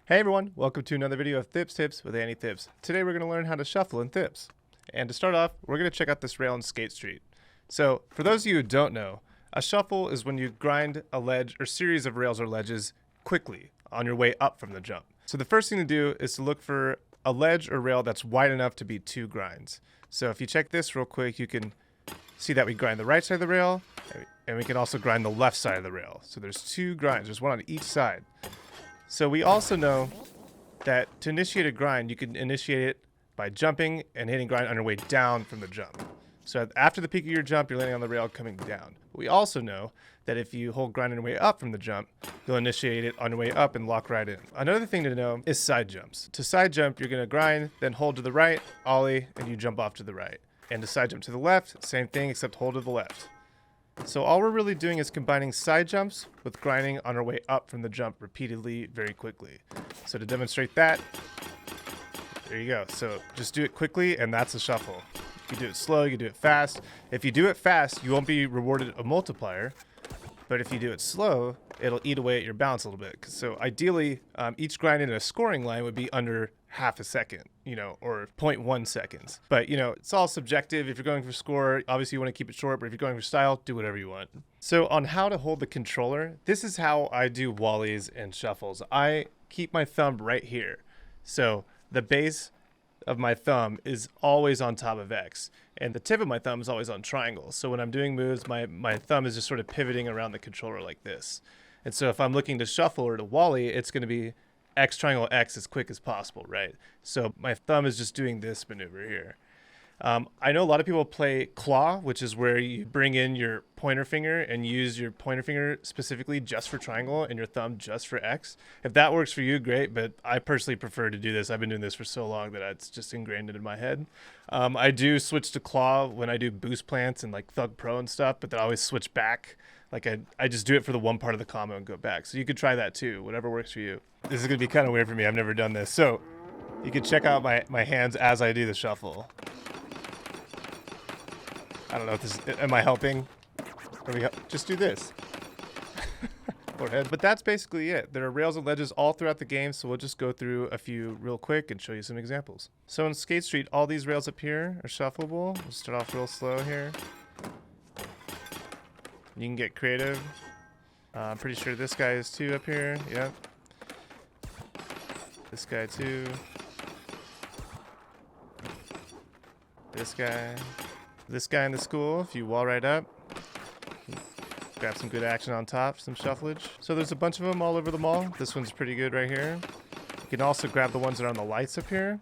Hey everyone, welcome to another video of Thips Tips with andyTHPS. Today we're going to learn how to shuffle in Thips. And to start off, we're going to check out this rail in Skate Street. So for those of you who don't know, a shuffle is when you grind a ledge or series of rails or ledges quickly on your way up from the jump. So the first thing to do is to look for a ledge or rail that's wide enough to be two grinds. So if you check this real quick, you can see that we grind the right side of the rail and we can also grind the left side of the rail. So there's two grinds, there's one on each side. So we also know that to initiate a grind, you can initiate it by jumping and hitting grind on your way down from the jump. So after the peak of your jump, you're landing on the rail coming down. We also know that if you hold grind on your way up from the jump, you'll initiate it on your way up and lock right in. Another thing to know is side jumps. To side jump, you're going to grind, then hold to the right, ollie, and you jump off to the right. And to side jump to the left, same thing except hold to the left. So all we're really doing is combining side jumps with grinding on our way up from the jump repeatedly, very quickly. So to demonstrate that, there you go. So just do it quickly and that's a shuffle. You can do it slow, you can do it fast. If you do it fast, you won't be rewarded a multiplier. But if you do it slow, it'll eat away at your balance a little bit. So ideally, each grind in a scoring line would be under half a second, or 0.1 seconds. But, it's all subjective. If you're going for score, obviously you want to keep it short, but if you're going for style, do whatever you want. So on how to hold the controller, this is how I do wallies and shuffles. I keep my thumb right here. So the base of my thumb is always on top of X, and the tip of my thumb is always on triangle. So when I'm doing moves, my thumb is just sort of pivoting around the controller like this. And so if I'm looking to shuffle or to wally, it's going to be X triangle X as quick as possible, right? So my thumb is just doing this maneuver here. I know a lot of people play claw, which is where you bring in your pointer finger and use your pointer finger specifically just for triangle and your thumb just for X. If that works for you, great, but I personally prefer to do this. I've been doing this for so long that it's just ingrained into my head. I do switch to claw when I do boost plants and like Thug Pro and stuff, but then I always switch back. Like I just do it for the one part of the combo and go back. So you could try that too, whatever works for you. This is gonna be kind of weird for me. I've never done this. So you can check out my hands as I do the shuffle. I don't know if this am I helping? Just do this. Forehead. But that's basically it. There are rails and ledges all throughout the game, so we'll just go through a few real quick and show you some examples. So in Skate Street, all these rails up here are shuffleable. We'll start off real slow here. You can get creative. I'm pretty sure this guy is too up here. Yep. This guy too. This guy. This guy in the school, if you wall right up, grab some good action on top, some shufflage. So there's a bunch of them all over the mall. This one's pretty good right here. You can also grab the ones that are on the lights up here.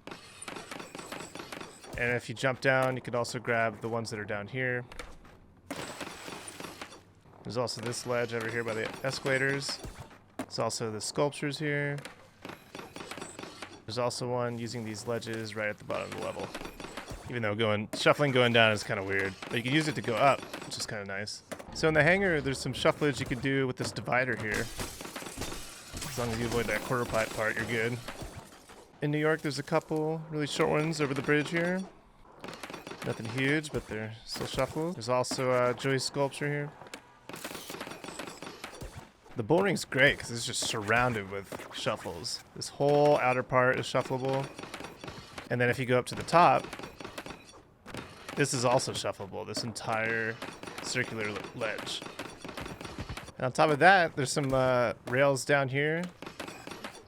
And if you jump down, you can also grab the ones that are down here. There's also this ledge over here by the escalators. There's also the sculptures here. There's also one using these ledges right at the bottom of the level. Even though shuffling going down is kind of weird. But you can use it to go up, which is kind of nice. So in the hangar, there's some shufflage you can do with this divider here. As long as you avoid that quarter pipe part, you're good. In New York, there's a couple really short ones over the bridge here. Nothing huge, but they're still shuffled. There's also a Joy's sculpture here. The bull ring's great because it's just surrounded with shuffles. This whole outer part is shuffleable. And then if you go up to the top, this is also shuffleable, this entire circular ledge. And on top of that, there's some rails down here,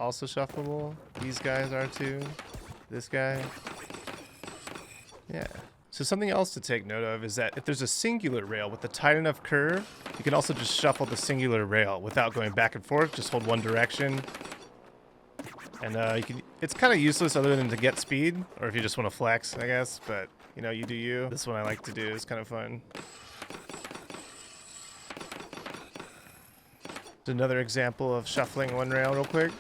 also shuffleable. These guys are too. This guy. Yeah. So something else to take note of is that if there's a singular rail with a tight enough curve, you can also just shuffle the singular rail without going back and forth. Just hold one direction. And it's kind of useless other than to get speed, or if you just want to flex, I guess, but you do you. This one I like to do, it's kind of fun. Another example of shuffling one rail real quick.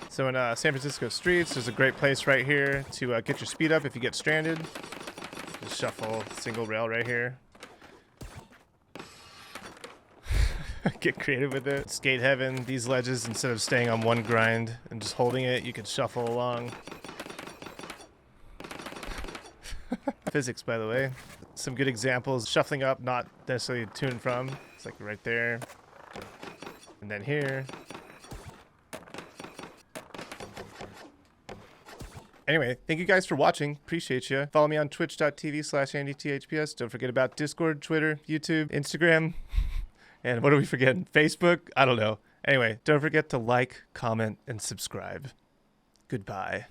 So in San Francisco streets, there's a great place right here to get your speed up if you get stranded. Just shuffle single rail right here. Get creative with it. Skate heaven. These ledges, instead of staying on one grind and just holding it, you could shuffle along. Physics, by the way. Some good examples. Shuffling up, not necessarily to and from. It's like right there. And then here. Anyway, thank you guys for watching. Appreciate you. Follow me on twitch.tv/andyTHPS. Don't forget about Discord, Twitter, YouTube, Instagram. And what are we forgetting? Facebook? I don't know. Anyway, don't forget to like, comment, and subscribe. Goodbye.